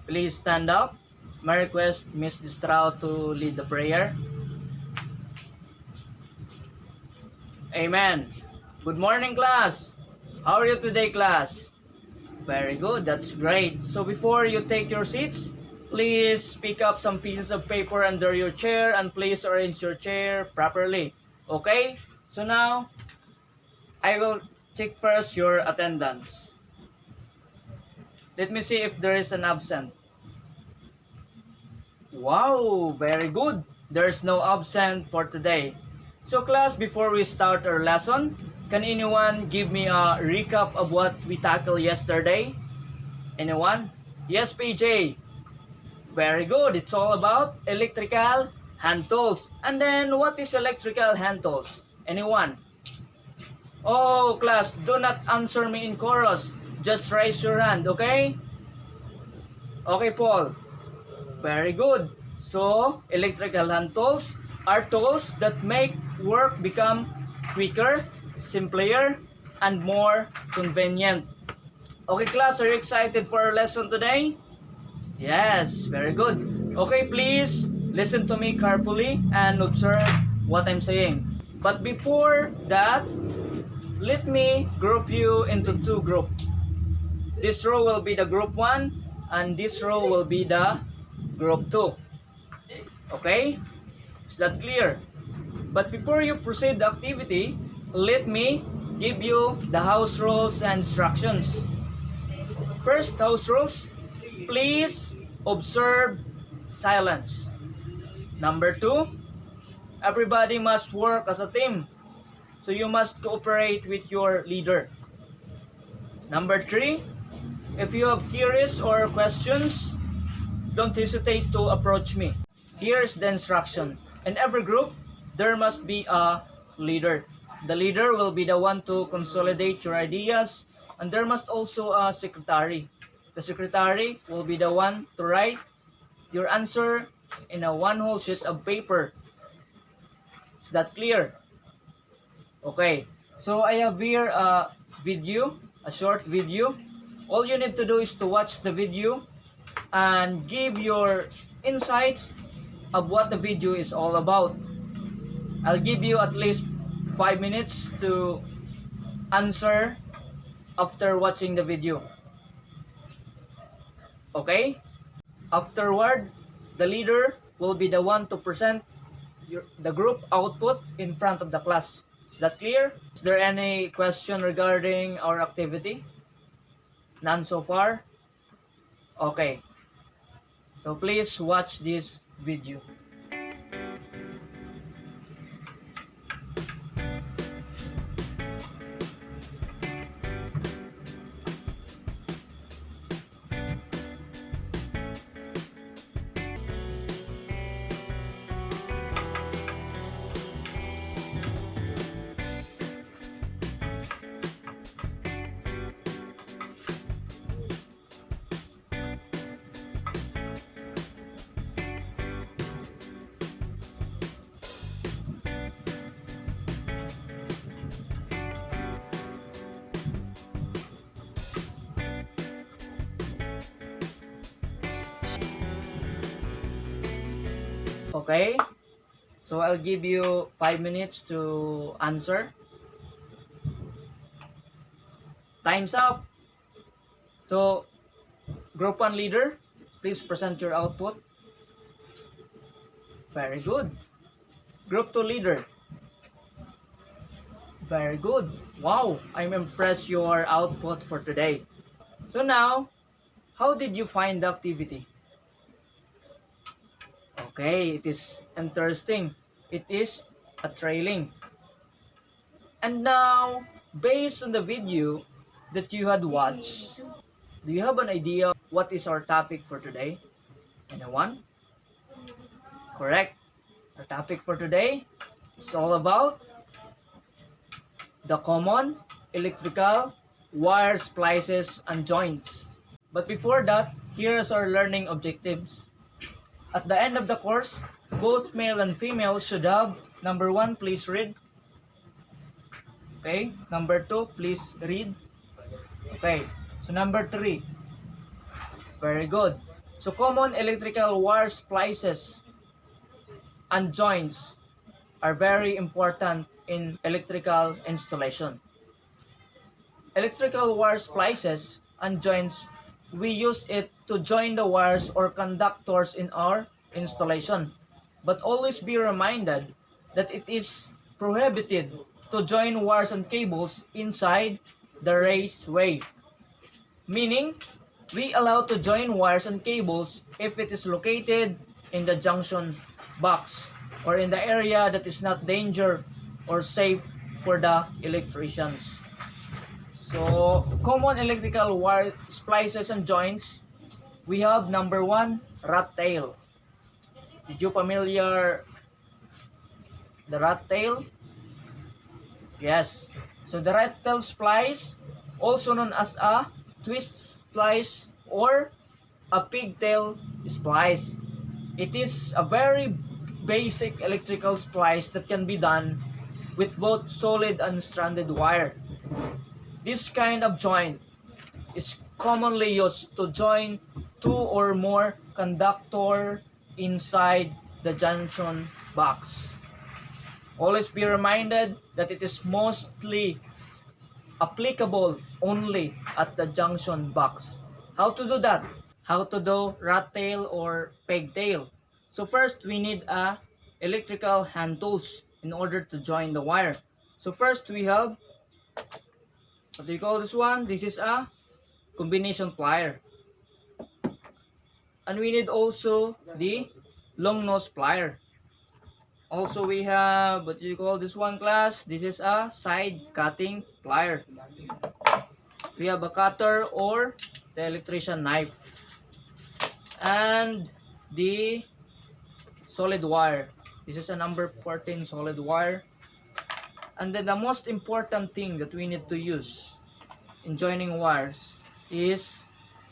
Please stand up. May request Miss Distrao to lead the prayer. Amen. Good morning, class. How are you today, class? Very good. That's great. So before you take your seats, please pick up some pieces of paper under your chair and please arrange your chair properly. Okay? So now, I will check first your attendance. Let me see if there is an absent. Wow, very good. There's no absent for today. So class, before we start our lesson, can anyone give me a recap of what we tackled yesterday? Anyone? Yes, PJ. Very good. It's all about electrical hand tools. And then what is electrical hand tools? Anyone? Oh, class, do not answer me in chorus. Just raise your hand, okay? Okay, Paul. Very good. So, electrical hand tools are tools that make work become quicker, simpler, and more convenient. Okay, class, are you excited for our lesson today? Yes, very good. Okay, please listen to me carefully and observe what I'm saying. But before that, let me group you into two groups. This row will be the group 1 and this row will be the group 2. Okay? Is that clear? But before you proceed the activity, let me give you the house rules and instructions. First house rules, please observe silence. Number 2, everybody must work as a team. So you must cooperate with your leader. Number 3, if you have queries or questions, don't hesitate to approach me. Here's the instruction. In every group, there must be a leader. The leader will be the one to consolidate your ideas, and there must also a secretary. The secretary will be the one to write your answer in a one whole sheet of paper. Is that clear? Okay. So I have here a video, a short video. All you need to do is to watch the video and give your insights of what the video is all about. I'll give you at least 5 minutes to answer after watching the video. Okay? Afterward, the leader will be the one to present the group output in front of the class. Is that clear? Is there any question regarding our activity? None so far? Okay. So please watch this video. Okay? So I'll give you 5 minutes to answer. Time's up. So, group 1 leader, please present your output. Very good. Group 2 leader. Very good. Wow, I'm impressed your output for today. So now, how did you find the activity? Okay, it is interesting. It is a trailing. And now, based on the video that you had watched, do you have an idea what is our topic for today? Anyone? Correct. Our topic for today is all about the common electrical wire splices and joints. But before that, here's our learning objectives. At the end of the course, both male and female should have, number 1, please read. Okay, number 2, please read. Okay, so number 3, very good. So common electrical wire splices and joints are very important in electrical installation. Electrical wire splices and joints, we use it to join the wires or conductors in our installation. But always be reminded that it is prohibited to join wires and cables inside the raceway. Meaning, we allow to join wires and cables if it is located in the junction box or in the area that is not danger or safe for the electricians. So, common electrical wire splices and joints, we have number one, rat tail. Did you familiar the rat tail? Yes. So the rat tail splice, also known as a twist splice or a pigtail splice. It is a very basic electrical splice that can be done with both solid and stranded wire. This kind of joint is commonly used to join two or more conductor inside the junction box. Always be reminded that it is mostly applicable only at the junction box. How to do that? How to do rat tail or pigtail? So first, we need a electrical hand tools in order to join the wire. So first, we have, what do you call this one? This is a combination plier. And we need also the long nose plier. Also, we have, what do you call this one, class? This is a side cutting plier. We have a cutter or the electrician knife. And the solid wire. This is a number 14 solid wire. And then the most important thing that we need to use in joining wires is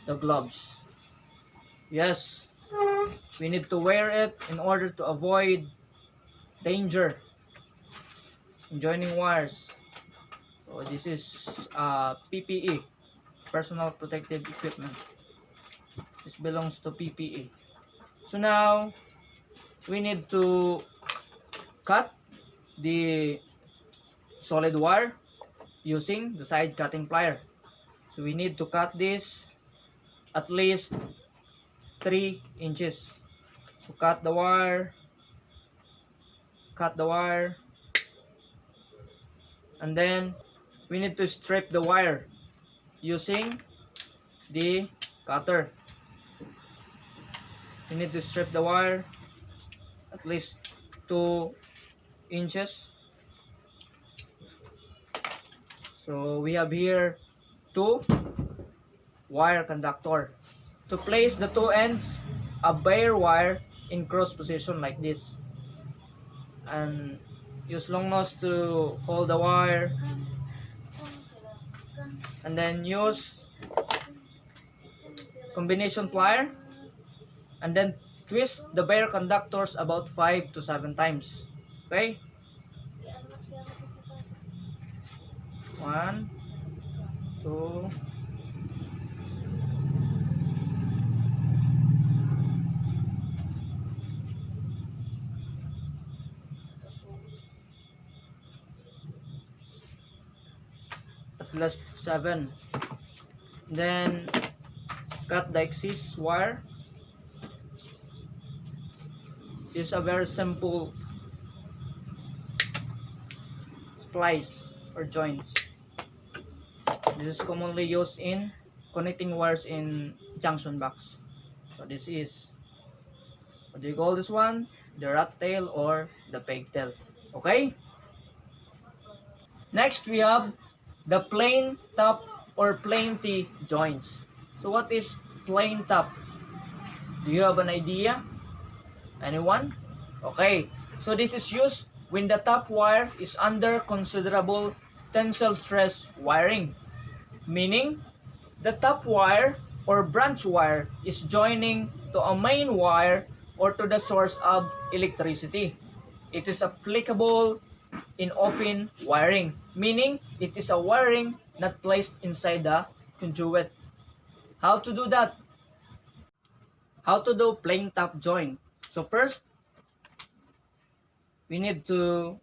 the gloves. Yes, we need to wear it in order to avoid danger in joining wires. So this is PPE, personal protective equipment. This belongs to PPE. So now we need to cut the solid wire using the side cutting plier. So we need to cut this at least 3 inches. So cut the wire, and then we need to strip the wire using the cutter. We need to strip the wire at least 2 inches. So we have here 2 wire conductor. To place the 2 ends, a bare wire in cross position like this. And use long nose to hold the wire. And then use combination plier. And then twist the bare conductors about 5 to 7 times. Okay? 1, 2, 7. Then cut the excess wire. This is a very simple splice or joints. This is commonly used in connecting wires in junction box. So this is, what do you call this one? The rat tail or the pigtail. Okay? Next, we have the plain top or plain T joints. So what is plain top? Do you have an idea? Anyone? Okay. So this is used when the top wire is under considerable tensile stress wiring. Meaning, the top wire or branch wire is joining to a main wire or to the source of electricity. It is applicable in open wiring, meaning it is a wiring not placed inside the conduit. How to do that? How to do plain top join? So first, we need to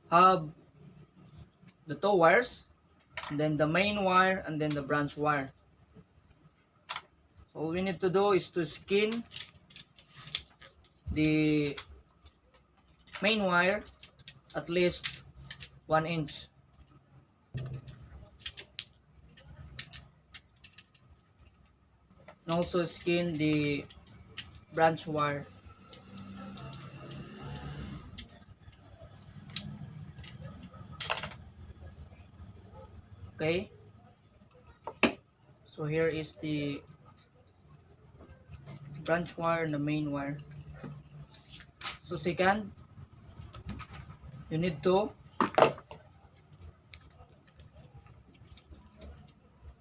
have the two wires, and then the main wire, and then the branch wire. So all we need to do is to skin the main wire at least 1 inch. And also skin the branch wire. Okay, so here is the branch wire and the main wire. So second, you need to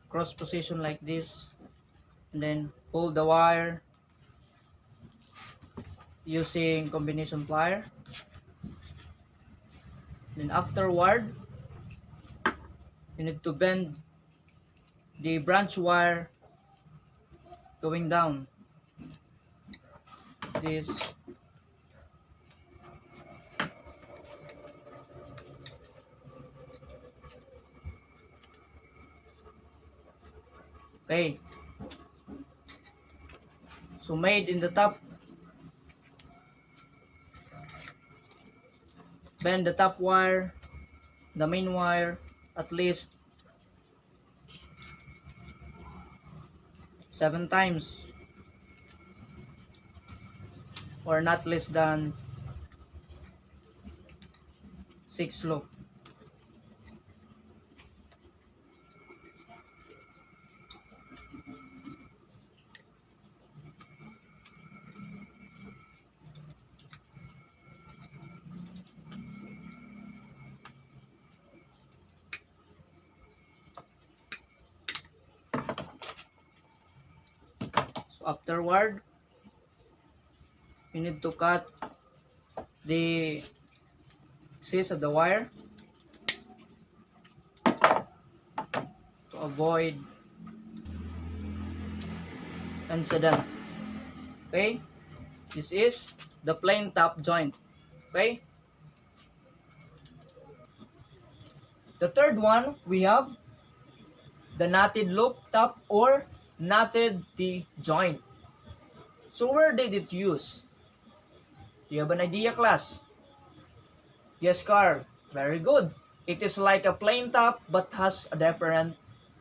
cross position like this, and then hold the wire using combination plier. Then afterward, you need to bend the branch wire going down this. Okay, so made in the top, bend the top wire, the main wire at least 7 times, or not less than 6 loop. So afterward, you need to cut the excess of the wire to avoid incident. Okay, this is the plain top joint. Okay, the third one, we have the knotted loop top or knotted T joint. So where did it use? Do you have an idea, class? Yes, Carl. Very good. It is like a plain top but has a different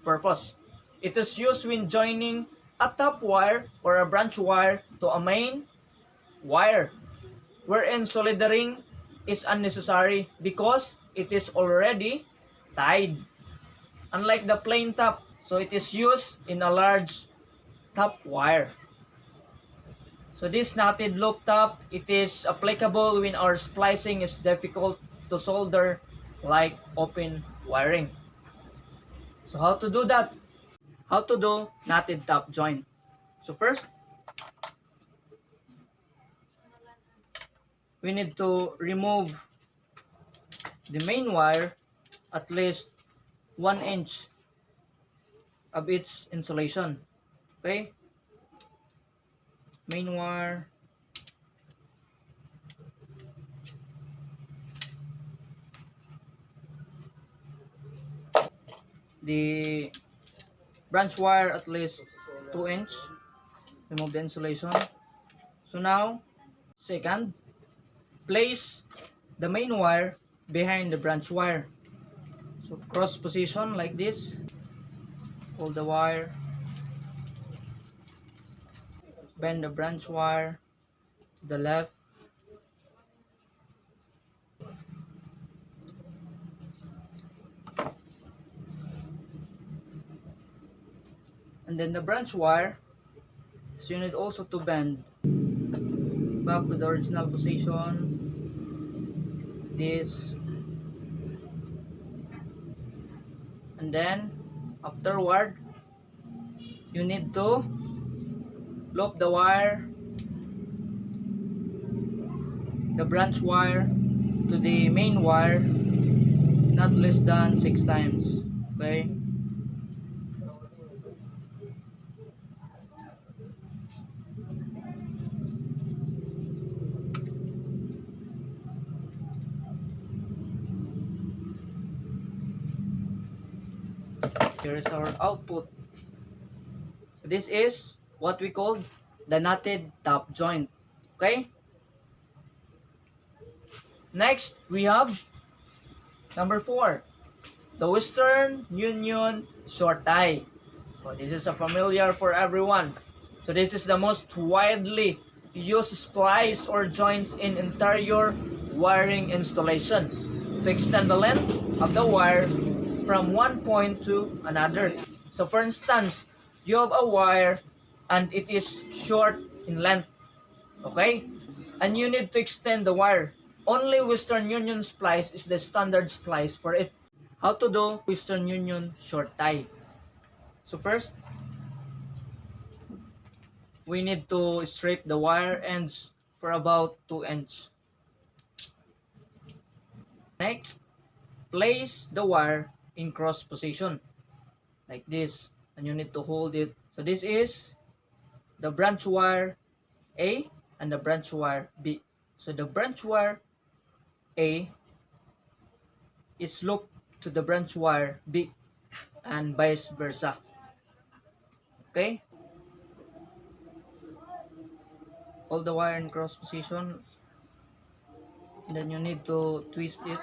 purpose. It is used when joining a top wire or a branch wire to a main wire, wherein soldering is unnecessary because it is already tied. Unlike the plain top, so it is used in a large top wire. So this knotted loop top, it is applicable when our splicing is difficult to solder, like open wiring. So how to do that? How to do knotted top joint? So first, we need to remove the main wire at least 1 inch of its insulation. Okay? Main wire. The branch wire at least 2 inch. Remove the insulation. So now, second, place the main wire behind the branch wire. So cross position like this. Hold the wire. Bend the branch wire to the left. And then the branch wire, so you need also to bend back to the original position. This. And then afterward, you need to loop the wire, the branch wire to the main wire not less than 6 times. Okay, Here is our output. So this is what we call the knotted top joint. Okay? Next, we have number 4, the Western Union short tie. So this is a familiar for everyone. So this is the most widely used splice or joints in interior wiring installation to extend the length of the wire from one point to another. So for instance, you have a wire and it is short in length, okay? And you need to extend the wire. Only Western Union splice is the standard splice for it. How to do Western Union short tie? So first, we need to strip the wire ends for about 2 inches. Next, place the wire in cross position like this, and you need to hold it. So this is the branch wire A and the branch wire B. So the branch wire A is looped to the branch wire B and vice versa. Okay? Hold the wire in cross position, and then you need to twist it.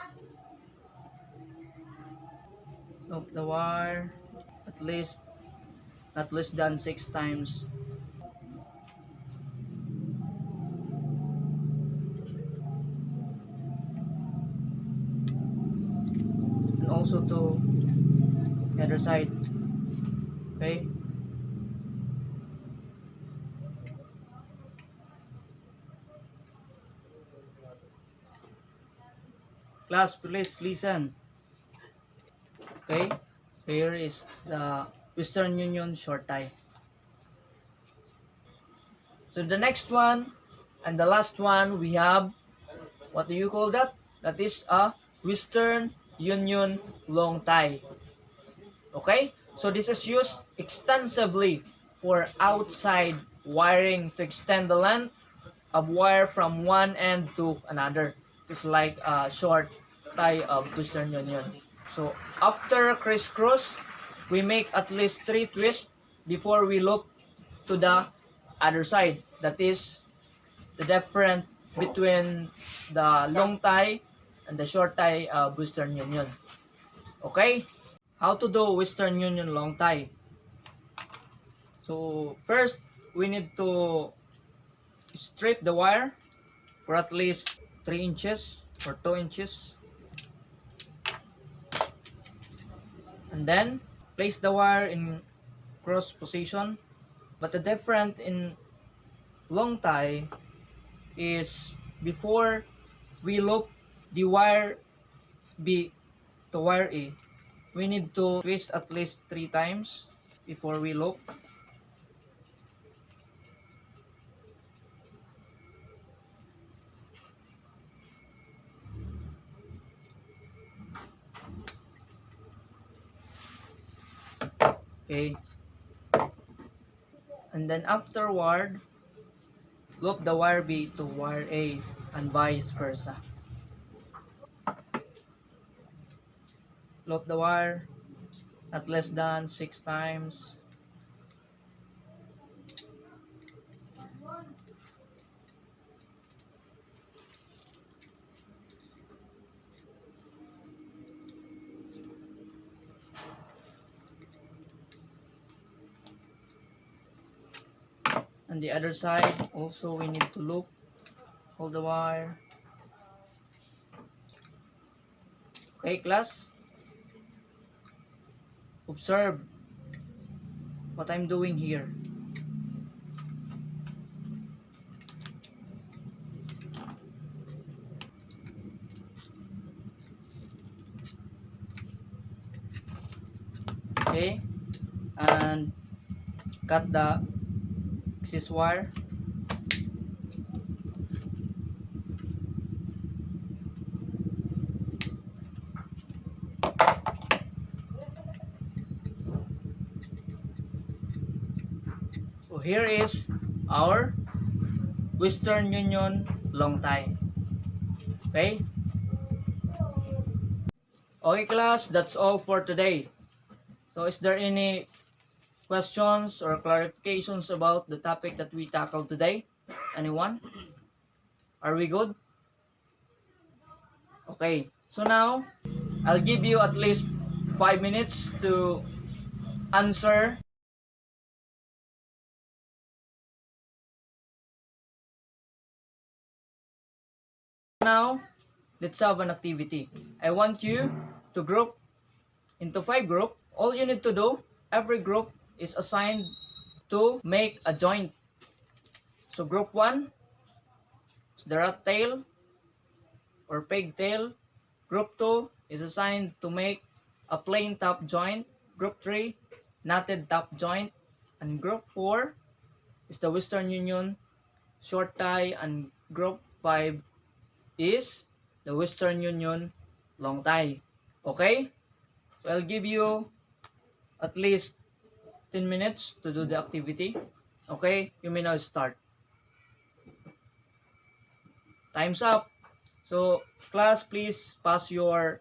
Loop the wire at least not less than 6 times. And also to the other side. Okay? Class, please listen. Okay? So here is the Western Union short tie. So the next one and the last one, we have, what do you call that? That is a Western Union long tie. Okay? So this is used extensively for outside wiring to extend the length of wire from one end to another. It's like a short tie of Western Union. So after crisscross, we make at least 3 twists before we loop to the other side. That is the difference between the long tie and the short tie of Western Union. Okay? How to do Western Union long tie? So first, we need to strip the wire for at least 3 inches or 2 inches. And then place the wire in cross position. But the difference in long tie is before we loop the wire B to wire A, we need to twist at least 3 times before we loop. Okay. And then afterward, loop the wire B to wire A and vice versa. Loop the wire at less than 6 times. And the other side also we need to loop. Hold the wire. Okay, class? Observe what I'm doing here. Okay, and cut the excess wire. So here is our Western Union long tie. Okay? Okay class, that's all for today. So is there any questions or clarifications about the topic that we tackled today? Anyone? Are we good? Okay. So now, I'll give you at least 5 minutes to answer. Now, let's have an activity. I want you to group into 5 groups. All you need to do, every group is assigned to make a joint. So group 1 is the rat tail or pigtail. Group 2 is assigned to make a plain top joint. Group 3, knotted top joint. And group 4 is the Western Union short tie. And group 5 is the Western Union long tie. Okay? So I'll give you at least 10 minutes to do the activity. Okay? You may now start. Time's up. So, class, please pass your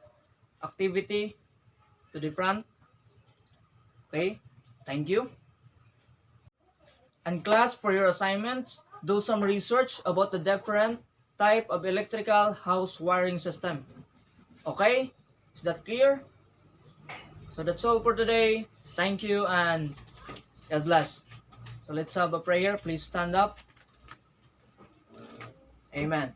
activity to the front. Okay? Thank you. And class, for your assignments, do some research about the different type of electrical house wiring system. Okay? Is that clear? So that's all for today. Thank you and God bless. So let's have a prayer. Please stand up. Amen.